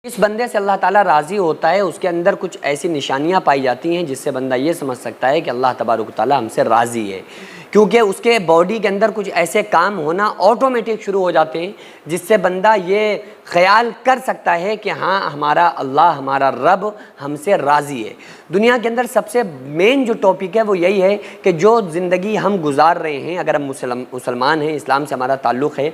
اس بندے سے اللہ تعالیٰ راضی ہوتا ہے اس کے اندر کچھ ایسی نشانیاں پائی جاتی ہیں جس سے بندہ یہ سمجھ سکتا ہے کہ اللہ تبارک و تعالیٰ ہم سے راضی ہے، کیونکہ اس کے باڈی کے اندر کچھ ایسے کام ہونا آٹومیٹک شروع ہو جاتے ہیں جس سے بندہ یہ خیال کر سکتا ہے کہ ہاں ہمارا اللہ، ہمارا رب ہم سے راضی ہے۔ دنیا کے اندر سب سے مین جو ٹاپک ہے وہ یہی ہے کہ جو زندگی ہم گزار رہے ہیں، اگر ہم مسلمان ہیں، اسلام سے ہمارا تعلق ہے،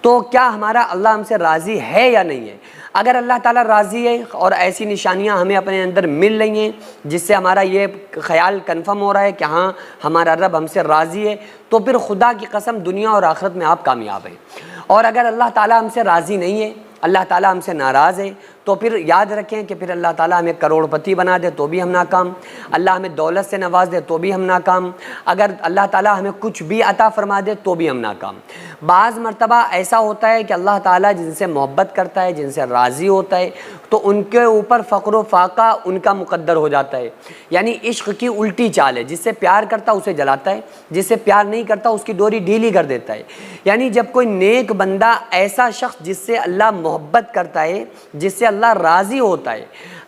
تو کیا ہمارا اللہ ہم سے راضی ہے یا نہیں ہے؟ اگر اللہ تعالیٰ راضی ہے اور ایسی نشانیاں ہمیں اپنے اندر مل رہی ہیں جس سے ہمارا یہ خیال کنفرم ہو رہا ہے کہ ہاں ہمارا رب ہم سے راضی ہے، تو پھر خدا کی قسم دنیا اور آخرت میں آپ کامیاب ہیں۔ اور اگر اللہ تعالیٰ ہم سے راضی نہیں ہے، اللہ تعالیٰ ہم سے ناراض ہے، تو پھر یاد رکھیں کہ پھر اللہ تعالیٰ ہمیں کروڑ پتی بنا دے تو بھی ہم ناکام، اللہ ہمیں دولت سے نواز دے تو بھی ہم ناکام، اگر اللہ تعالیٰ ہمیں کچھ بھی عطا فرما دے تو بھی ہم ناکام۔ بعض مرتبہ ایسا ہوتا ہے کہ اللہ تعالیٰ جن سے محبت کرتا ہے، جن سے راضی ہوتا ہے، تو ان کے اوپر فقر و فاقہ ان کا مقدر ہو جاتا ہے، یعنی عشق کی الٹی چال ہے، جس سے پیار کرتا اسے جلاتا ہے، جس سے پیار نہیں کرتا اس کی ڈوری ڈھیلی کر دیتا ہے۔ یعنی جب کوئی نیک بندہ، ایسا شخص جس سے اللہ محبت کرتا ہے، جس سے اللہ راضی ہوتا ہے،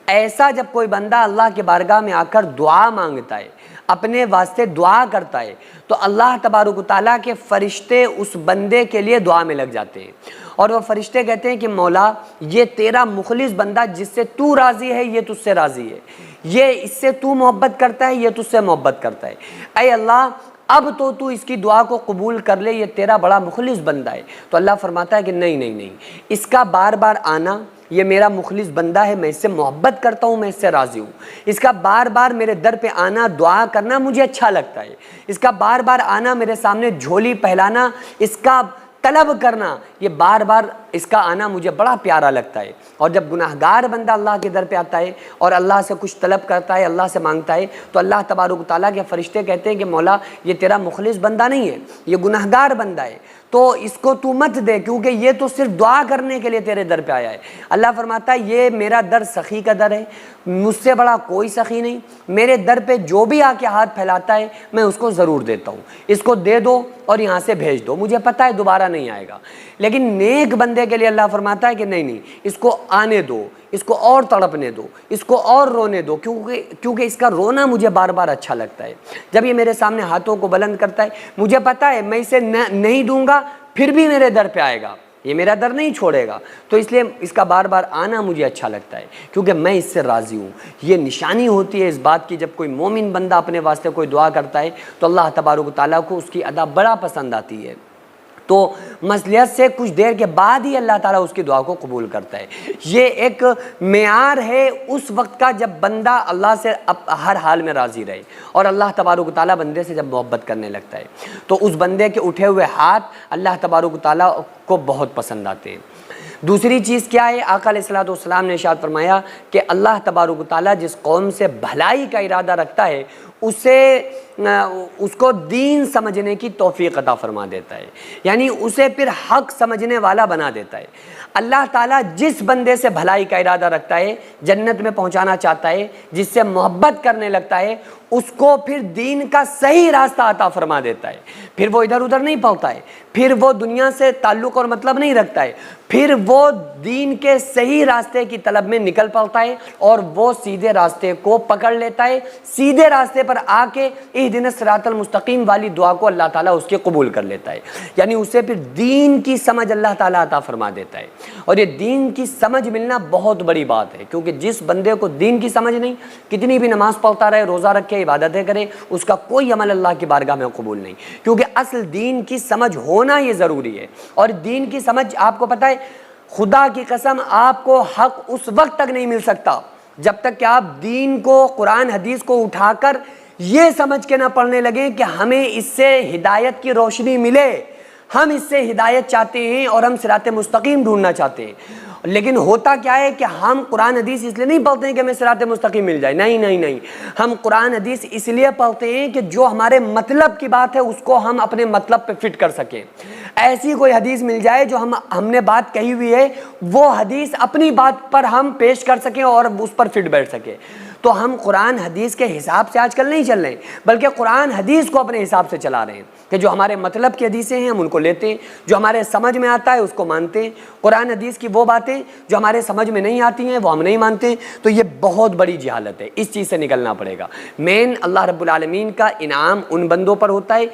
ایسا جب کوئی بندہ اللہ کے بارگاہ میں آ کر دعا مانگتا ہے، اپنے واسطے دعا کرتا ہے، تو اللہ تبارک و تعالیٰ کے فرشتے اس بندے کے لیے دعا میں لگ جاتے ہیں، اور وہ فرشتے کہتے ہیں کہ مولا یہ تیرا مخلص بندہ جس سے تو راضی ہے، یہ تجھ سے راضی ہے، یہ اس سے تو محبت کرتا ہے، یہ تجھ سے محبت کرتا ہے، اے اللہ اب تو اس کی دعا کو قبول کر لے، یہ تیرا بڑا مخلص بندہ ہے۔ تو اللہ فرماتا ہے کہ نہیں نہیں نہیں، اس کا بار بار آنا، یہ میرا مخلص بندہ ہے، میں اس سے محبت کرتا ہوں، میں اس سے راضی ہوں، اس کا بار بار میرے در پہ آنا، دعا کرنا مجھے اچھا لگتا ہے، اس کا بار بار آنا، میرے سامنے جھولی پہلانا، اس کا طلب کرنا، یہ بار بار اس کا آنا مجھے بڑا پیارا لگتا ہے۔ اور جب گناہگار بندہ اللہ کے در پہ آتا ہے اور اللہ سے کچھ طلب کرتا ہے، اللہ سے مانگتا ہے، تو اللہ تبارک و تعالیٰ کے فرشتے کہتے ہیں کہ مولا یہ تیرا مخلص بندہ نہیں ہے، یہ گناہگار بندہ ہے، تو اس کو تو مت دے، کیونکہ یہ تو صرف دعا کرنے کے لیے تیرے در پہ آیا ہے۔ اللہ فرماتا ہے یہ میرا در سخی کا در ہے، مجھ سے بڑا کوئی سخی نہیں، میرے در پہ جو بھی آ کے ہاتھ پھیلاتا ہے میں اس کو ضرور دیتا ہوں، اس کو دے دو اور یہاں سے بھیج دو، مجھے پتہ ہے دوبارہ نہیں آئے گا۔ لیکن نیک بندے کے لیے اللہ فرماتا ہے کہ نہیں نہیں، اس کو آنے دو، اس کو اور تڑپنے دو، اس کو اور رونے دو، کیونکہ اس کا رونا مجھے بار بار اچھا لگتا ہے۔ جب یہ میرے سامنے ہاتھوں کو بلند کرتا ہے، مجھے پتہ ہے میں اسے نہیں دوں گا پھر بھی میرے در پہ آئے گا، یہ میرا در نہیں چھوڑے گا، تو اس لیے اس کا بار بار آنا مجھے اچھا لگتا ہے، کیونکہ میں اس سے راضی ہوں۔ یہ نشانی ہوتی ہے اس بات کی، جب کوئی مومن بندہ اپنے واسطے کوئی دعا کرتا ہے تو اللہ تبارک و تعالیٰ کو اس کی ادا بڑا پسند آتی ہے، تو مصلحت سے کچھ دیر کے بعد ہی اللہ تعالیٰ اس کی دعا کو قبول کرتا ہے۔ یہ ایک معیار ہے اس وقت کا جب بندہ اللہ سے ہر حال میں راضی رہے، اور اللہ تبارک و تعالیٰ بندے سے جب محبت کرنے لگتا ہے تو اس بندے کے اٹھے ہوئے ہاتھ اللہ تبارک و تعالیٰ کو بہت پسند آتے ہیں۔ دوسری چیز کیا ہے؟ آقا علیہ الصلوۃ والسلام نے ارشاد فرمایا کہ اللہ تبارک و تعالیٰ جس قوم سے بھلائی کا ارادہ رکھتا ہے اس کو دین سمجھنے کی توفیق عطا فرما دیتا ہے، یعنی اسے پھر حق سمجھنے والا بنا دیتا ہے۔ اللہ تعالیٰ جس بندے سے بھلائی کا ارادہ رکھتا ہے، جنت میں پہنچانا چاہتا ہے، جس سے محبت کرنے لگتا ہے، اس کو پھر دین کا صحیح راستہ عطا فرما دیتا ہے، پھر وہ ادھر ادھر نہیں پڑتا ہے، پھر وہ دنیا سے تعلق اور مطلب نہیں رکھتا ہے، پھر وہ دین کے صحیح راستے کی طلب میں نکل پڑتا ہے اور وہ سیدھے راستے کو پکڑ لیتا ہے، سیدھے راستے پر آ کے اہدنا الصراط المستقیم والی دعا کو اللہ تعالیٰ اس کے قبول کر لیتا ہے، یعنی اسے پھر دین کی سمجھ اللہ تعالیٰ عطا فرما دیتا ہے۔ اور یہ دین کی سمجھ ملنا بہت بڑی بات ہے، کیونکہ جس بندے کو دین کی سمجھ نہیں، کتنی بھی نماز پڑھتا رہے، روزہ رکھے، عبادتیں کرے، اس کا کوئی عمل اللہ کی بارگاہ میں قبول نہیں، کیونکہ اصل دین کی سمجھ ہونا یہ ضروری ہے۔ اور دین کی سمجھ آپ کو پتہ ہے، خدا کی قسم آپ کو حق اس وقت تک نہیں مل سکتا جب تک کہ آپ دین کو، قرآن حدیث کو اٹھا کر یہ سمجھ کے نہ پڑھنے لگیں کہ ہمیں اس سے ہدایت کی روشنی ملے، ہم اس سے ہدایت چاہتے ہیں اور ہم صراط مستقیم ڈھونڈنا چاہتے ہیں۔ لیکن ہوتا کیا ہے کہ ہم قرآن حدیث اس لیے نہیں پڑھتے ہیں کہ ہمیں صراط مستقیم مل جائے، نہیں نہیں نہیں، ہم قرآن حدیث اس لیے پڑھتے ہیں کہ جو ہمارے مطلب کی بات ہے اس کو ہم اپنے مطلب پہ فٹ کر سکیں۔ ایسی کوئی حدیث مل جائے جو ہم نے بات کہی ہوئی ہے، وہ حدیث اپنی بات پر ہم پیش کر سکیں اور اس پر فٹ بیٹھ سکیں۔ تو ہم قرآن حدیث کے حساب سے آج کل نہیں چل رہے ہیں، بلکہ قرآن حدیث کو اپنے حساب سے چلا رہے ہیں کہ جو ہمارے مطلب کی حدیثیں ہیں ہم ان کو لیتے ہیں، جو ہمارے سمجھ میں آتا ہے اس کو مانتے ہیں، قرآن حدیث کی وہ باتیں جو ہمارے سمجھ میں نہیں آتی ہیں وہ ہم نہیں مانتے۔ تو یہ بہت بڑی جہالت ہے، اس چیز سے نکلنا پڑے گا۔ مین اللہ رب العالمین کا انعام ان بندوں پر ہوتا ہے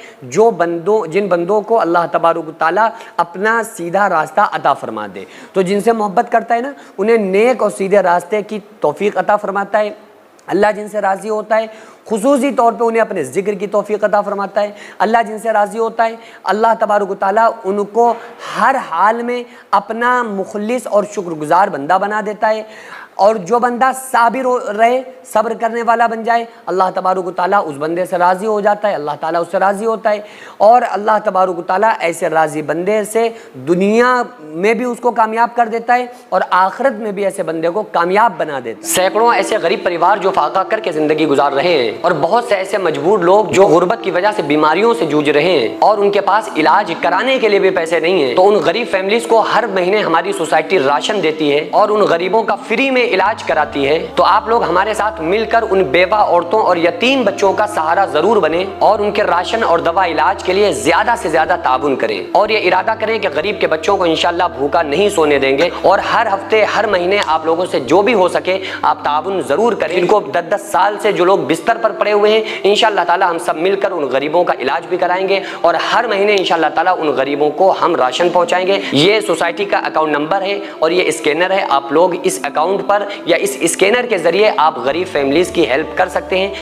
جن بندوں کو اللہ تبارک و تعالیٰ اپنا سیدھا راستہ عطا فرما دے۔ تو جن سے محبت کرتا ہے نا انہیں نیک اور سیدھے راستے کی توفیق عطا فرماتا ہے۔ اللہ جن سے راضی ہوتا ہے خصوصی طور پہ انہیں اپنے ذکر کی توفیق عطا فرماتا ہے۔ اللہ جن سے راضی ہوتا ہے اللہ تبارک و تعالیٰ ان کو ہر حال میں اپنا مخلص اور شکر گزار بندہ بنا دیتا ہے، اور جو بندہ صابر رہے، صبر کرنے والا بن جائے، اللہ تبارک و تعالیٰ اس بندے سے راضی ہو جاتا ہے، اللہ تعالیٰ اس سے راضی ہوتا ہے، اور اللہ تبارک و تعالیٰ ایسے راضی بندے سے دنیا میں بھی اس کو کامیاب کر دیتا ہے اور آخرت میں بھی ایسے بندے کو کامیاب بنا دیتا ہے۔ سینکڑوں ایسے غریب پریوار جو فاقہ کر کے زندگی گزار رہے ہیں، اور بہت سے ایسے مجبور لوگ جو غربت کی وجہ سے بیماریوں سے جوجھ رہے ہیں اور ان کے پاس علاج کرانے کے لیے بھی پیسے نہیں ہیں، تو ان غریب فیملیز کو ہر مہینے ہماری سوسائٹی راشن دیتی ہے اور ان غریبوں کا فری میں علاج کراتی ہے۔ تو آپ لوگ ہمارے ساتھ مل کر ان بیوہ عورتوں اور یتیم بچوں کا سہارا ضرور بنیں اور ان کے راشن اور دوا علاج کے لیے زیادہ سے زیادہ تعاون کریں، اور یہ ارادہ کریں کہ غریب کے بچوں کو انشاءاللہ بھوکا نہیں سونے دیں گے، اور ہر ہفتے ہر مہینے آپ لوگوں سے جو بھی ہو سکے آپ تعاون ضرور کریں۔ ان کو 10 سال سے جو لوگ بستر پر پڑے ہوئے ہیں انشاءاللہ تعالی ہم سب مل کر ان غریبوں کا علاج بھی کرائیں گے، اور ہر مہینے انشاءاللہ تعالی ان غریبوں کو ہم راشن پہنچائیں گے۔ یہ سوسائٹی کا اکاؤنٹ نمبر ہے اور یہ اسکینر ہے، آپ لوگ اس اکاؤنٹ پر یا اس اسکینر کے ذریعے آپ غریب فیملیز کی ہیلپ کر سکتے ہیں۔